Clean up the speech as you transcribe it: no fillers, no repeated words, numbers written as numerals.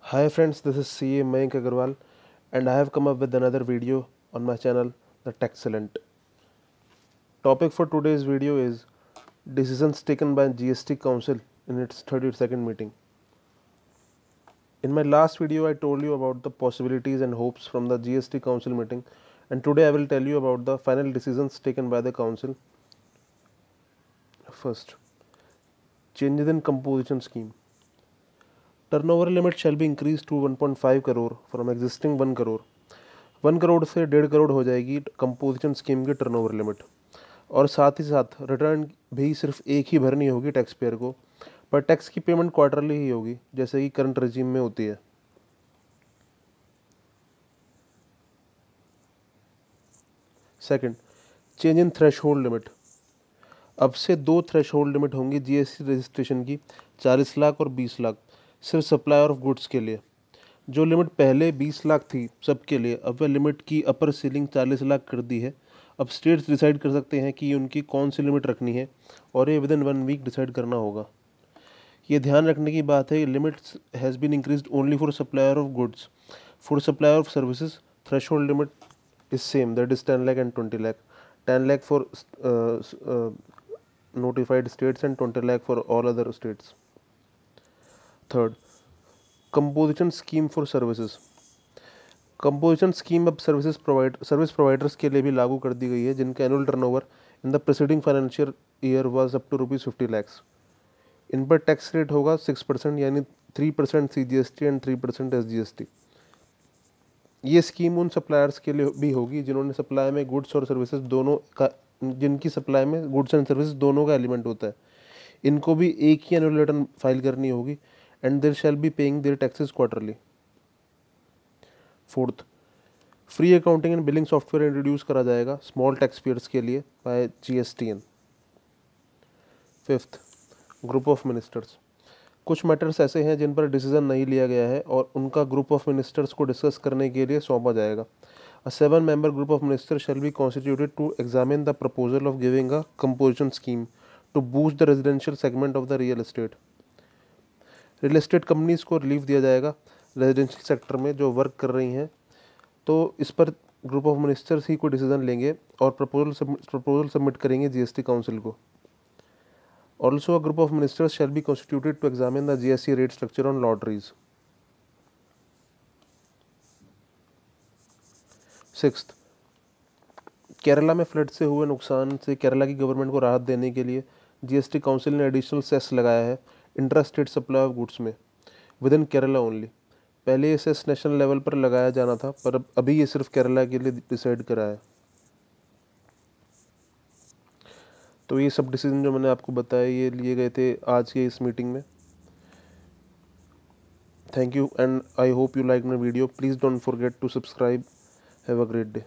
Hi friends, this is CA Mayank Agarwal and I have come up with another video on my channel, The Taxcellent. Topic for today's video is decisions taken by GST Council in its 32nd meeting. In my last video, I told you about the possibilities and hopes from the GST Council meeting, and today I will tell you about the final decisions taken by the Council. First, changes in composition scheme. Turnover limit shall be increased to 1.5 crore from existing 1 crore. 1 crore से 1.5 करोड़ हो जाएगी composition scheme की turnover limit, और साथ ही साथ return भी सिर्फ एक ही भरनी होगी टैक्स पेयर को, पर टैक्स की पेमेंट क्वार्टरली ही होगी जैसे कि करंट रेजिम में होती है। Second, change in threshold limit. अब से दो थ्रेशहोल्ड लिमिट होंगी जीएसटी रजिस्ट्रेशन की, 40 लाख और 20 लाख, सिर्फ सप्लायर ऑफ गुड्स के लिए। जो लिमिट पहले 20 लाख थी सबके लिए, अब वह लिमिट की अपर सीलिंग 40 लाख कर दी है। अब स्टेट्स डिसाइड कर सकते हैं कि उनकी कौन सी लिमिट रखनी है, और ये विदिन 1 वीक डिसाइड करना होगा। ये ध्यान रखने की बात है, limits has been increased only for supplier of goods. For supplier of services threshold limit is same, that is 10 lakh and 20 lakh. 10 lakh for notified states and 20 lakh for all other states. Third, composition scheme for services. Composition scheme अब service providers के लिए भी लागू कर दी गई है जिनका annual turnover in the preceding financial year was up to ₹50 lakhs। इन पर टैक्स रेट होगा 6%, यानी 3% CGST एंड 3% SGST। ये स्कीम उन सप्लायर्स के लिए भी होगी जिन्होंने सप्लाई में गुड्स और सर्विसेज दोनों का, जिनकी सप्लाई में गुड्स एंड सर्विसेज दोनों का एलिमेंट होता है। इनको भी एक ही एनुअल रिटर्न फाइल करनी होगी and there shall be paying their taxes quarterly. Fourth, free accounting and billing software introduce करा जाएगा स्मॉल टैक्स पेयर्स के लिए by GSTN। Fifth, group of ministers. कुछ मैटर्स ऐसे हैं जिन पर डिसीजन नहीं लिया गया है और उनका ग्रुप ऑफ मिनिस्टर्स को डिस्कस करने के लिए सौंपा जाएगा। A 7-member group of ministers shall be constituted to examine the proposal of giving a composition scheme to boost the residential segment of the real estate. Real estate companies को relief दिया जाएगा residential sector में जो work कर रही हैं, तो इस पर ग्रुप ऑफ मिनिस्टर्स ही कोई डिसीजन लेंगे और प्रपोजल सबमिट करेंगे GST काउंसिल को। Also a group of ministers shall be constituted to examine the GST rate structure on lotteries. Sixth, Kerala में फ्लड से हुए नुकसान से केरला की गवर्नमेंट को राहत देने के लिए GST काउंसिल ने एडिशनल सेस लगाया है intra state supply of goods में, विद इन केरला ओनली। पहले ये सेस नेशनल लेवल पर लगाया जाना था, पर अभी ये सिर्फ केरला के लिए डिसाइड करा है। तो ये सब डिसीजन जो मैंने आपको बताया ये लिए गए थे आज के इस मीटिंग में। Thank you and I hope you like my video. Please don't forget to subscribe. Have a great day.